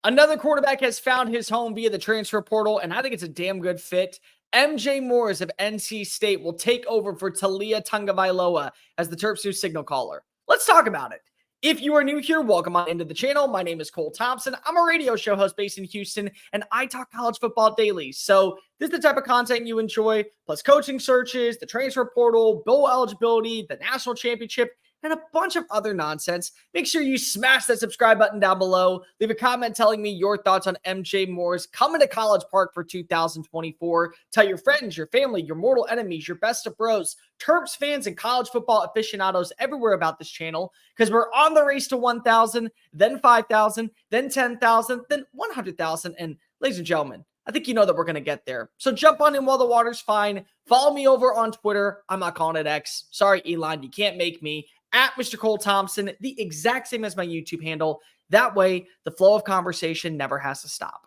Another quarterback has found his home via the transfer portal, and I think it's a damn good fit. MJ Morris of NC State will take over for Talia Tungavailoa as the Terps' new signal caller. Let's talk about it. If you are new here, welcome on into the channel. My name is Cole Thompson. I'm a radio show host based in Houston, and I talk college football daily. So this is the type of content you enjoy, plus coaching searches, the transfer portal, bowl eligibility, the national championship, and a bunch of other nonsense. Make sure you smash that subscribe button down below. Leave a comment telling me your thoughts on MJ Morris coming to College Park for 2024. Tell your friends, your family, your mortal enemies, your best of bros, Terps fans, and college football aficionados everywhere about this channel, because we're on the race to 1,000, then 5,000, then 10,000, then 100,000. And ladies and gentlemen, I think you know that we're going to get there. So jump on in while the water's fine. Follow me over on Twitter. I'm not calling it X. Sorry, Elon, you can't make me. At Mr. Cole Thompson, the exact same as my YouTube handle. That way, the flow of conversation never has to stop.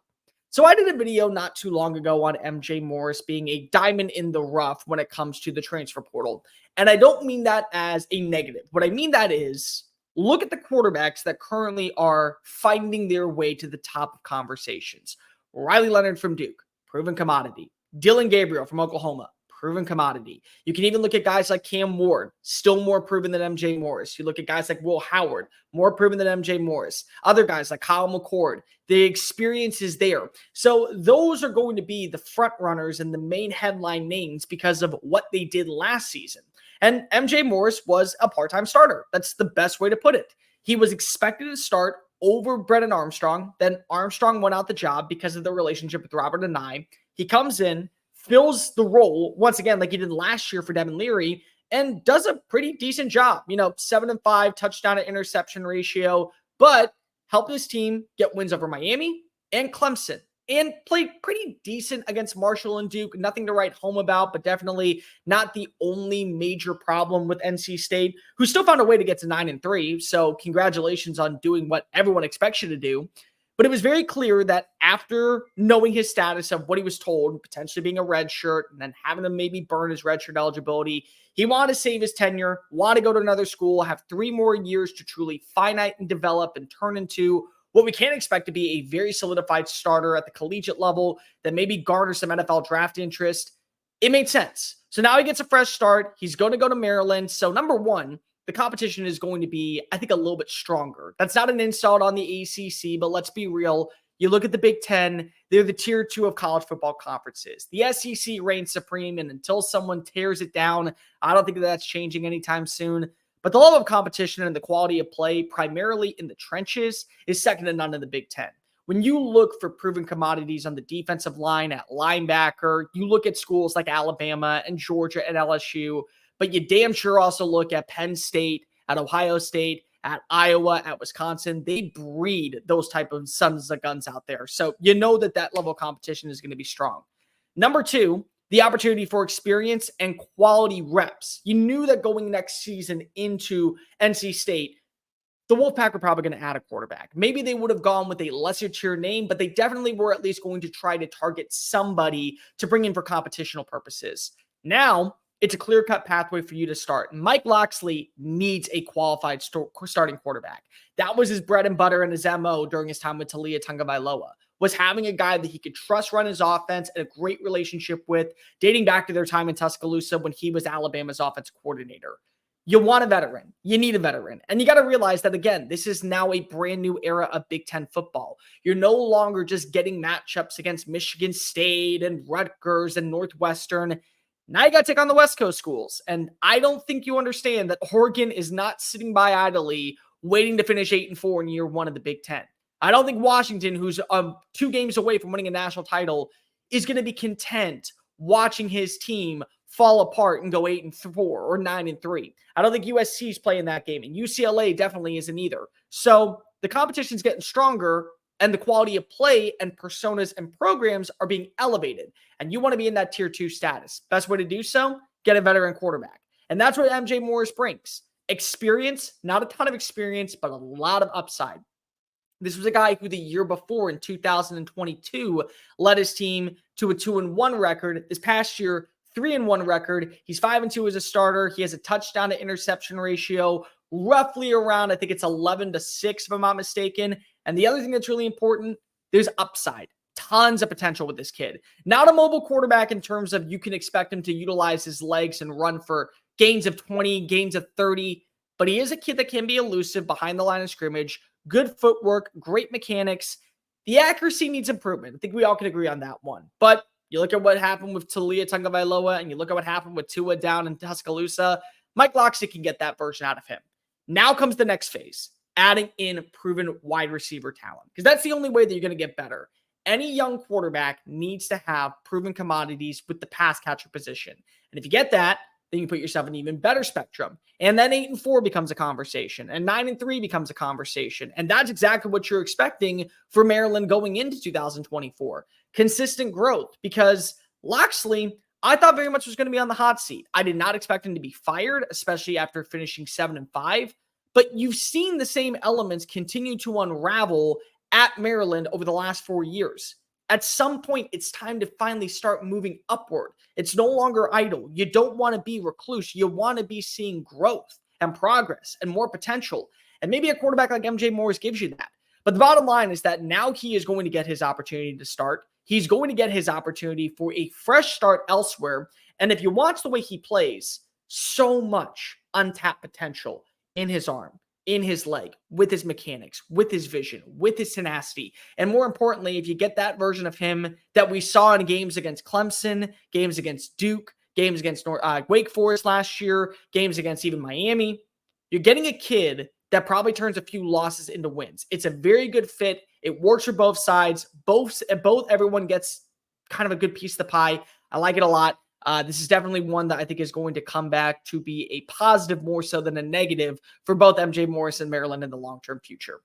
So I did a video not too long ago on MJ Morris being a diamond in the rough when it comes to the transfer portal. And I don't mean that as a negative. What I mean that is, look at the quarterbacks that currently are finding their way to the top of conversations. Riley Leonard from Duke, proven commodity. Dylan Gabriel from Oklahoma, proven commodity. You can even look at guys like Cam Ward, still more proven than MJ Morris. You look at guys like Will Howard, more proven than MJ Morris. Other guys like Kyle McCord, the experience is there. So those are going to be the front runners and the main headline names because of what they did last season. And MJ Morris was a part-time starter. That's the best way to put it. He was expected to start over Brennan Armstrong. Then Armstrong went out the job because of the relationship with Robert and I. He comes in, fills the role once again like he did last year for Devin Leary, and does a pretty decent job. 7-5 touchdown to interception ratio, but helped his team get wins over Miami and Clemson, and played pretty decent against Marshall and Duke. Nothing to write home about, but definitely not the only major problem with NC State, who still found a way to get to 9-3. So congratulations on doing what everyone expects you to do. But it was very clear that after knowing his status of what he was told, potentially being a red shirt and then having to maybe burn his red shirt eligibility, he wanted to save his tenure, wanted to go to another school, have 3 more years to truly finite and develop and turn into what we can expect to be a very solidified starter at the collegiate level that maybe garner some NFL draft interest. It made sense. So now he gets a fresh start. He's going to go to Maryland. So number one, the competition is going to be, I think, a little bit stronger. That's not an insult on the ACC, but let's be real. You look at the Big Ten, they're the tier 2 of college football conferences. The SEC reigns supreme, and until someone tears it down, I don't think that's changing anytime soon. But the level of competition and the quality of play, primarily in the trenches, is second to none in the Big Ten. When you look for proven commodities on the defensive line at linebacker, you look at schools like Alabama and Georgia and LSU, but you damn sure also look at Penn State, at Ohio State, at Iowa, at Wisconsin. They breed those type of sons of guns out there. So you know that level of competition is going to be strong. Number two, the opportunity for experience and quality reps. You knew that going next season into NC State, the Wolfpack were probably going to add a quarterback. Maybe they would have gone with a lesser tier name, but they definitely were at least going to try to target somebody to bring in for competitional purposes. Now, it's a clear-cut pathway for you to start. Mike Locksley needs a qualified starting quarterback. That was his bread and butter and his MO during his time with Talia Tungavailoa, was having a guy that he could trust run his offense and a great relationship with, dating back to their time in Tuscaloosa when he was Alabama's offensive coordinator. You want a veteran. You need a veteran. And you got to realize that, again, this is now a brand new era of Big Ten football. You're no longer just getting matchups against Michigan State and Rutgers and Northwestern. Now you got to take on the West Coast schools. And I don't think you understand that Oregon is not sitting by idly waiting to finish 8-4 in year one of the Big Ten. I don't think Washington, who's 2 games away from winning a national title, is going to be content watching his team fall apart and go 8-4 or 9-3. I don't think USC is playing that game, and UCLA definitely isn't either. So the competition's getting stronger, and the quality of play and personas and programs are being elevated. And you want to be in that tier 2 status. Best way to do so, get a veteran quarterback. And that's what MJ Morris brings. Experience, not a ton of experience, but a lot of upside. This was a guy who the year before in 2022 led his team to a 2-1 record. This past year, 3-1 record. He's 5-2 as a starter. He has a touchdown to interception ratio roughly around, I think it's 11-6 if I'm not mistaken. And the other thing that's really important, there's upside. Tons of potential with this kid. Not a mobile quarterback in terms of you can expect him to utilize his legs and run for gains of 20, gains of 30, but he is a kid that can be elusive behind the line of scrimmage, good footwork, great mechanics. The accuracy needs improvement. I think we all can agree on that one. But you look at what happened with Talia Tagovailoa and you look at what happened with Tua down in Tuscaloosa, Mike Locksley can get that version out of him. Now comes the next phase, adding in proven wide receiver talent, because that's the only way that you're going to get better. Any young quarterback needs to have proven commodities with the pass catcher position. And if you get that, then you put yourself in an even better spectrum. And then 8-4 becomes a conversation, and 9-3 becomes a conversation. And that's exactly what you're expecting for Maryland going into 2024. Consistent growth, because Locksley, I thought very much was going to be on the hot seat. I did not expect him to be fired, especially after finishing 7-5. But you've seen the same elements continue to unravel at Maryland over the last 4 years. At some point, it's time to finally start moving upward. It's no longer idle. You don't want to be recluse. You want to be seeing growth and progress and more potential. And maybe a quarterback like MJ Morris gives you that. But the bottom line is that now he is going to get his opportunity to start. He's going to get his opportunity for a fresh start elsewhere. And if you watch the way he plays, so much untapped potential in his arm, in his leg, with his mechanics, with his vision, with his tenacity. And more importantly, if you get that version of him that we saw in games against Clemson, games against Duke, games against Wake Forest last year, games against even Miami, you're getting a kid that probably turns a few losses into wins. It's a very good fit. It works for both sides. Both everyone gets kind of a good piece of the pie. I like it a lot. This is definitely one that I think is going to come back to be a positive more so than a negative for both MJ Morris and Maryland in the long-term future.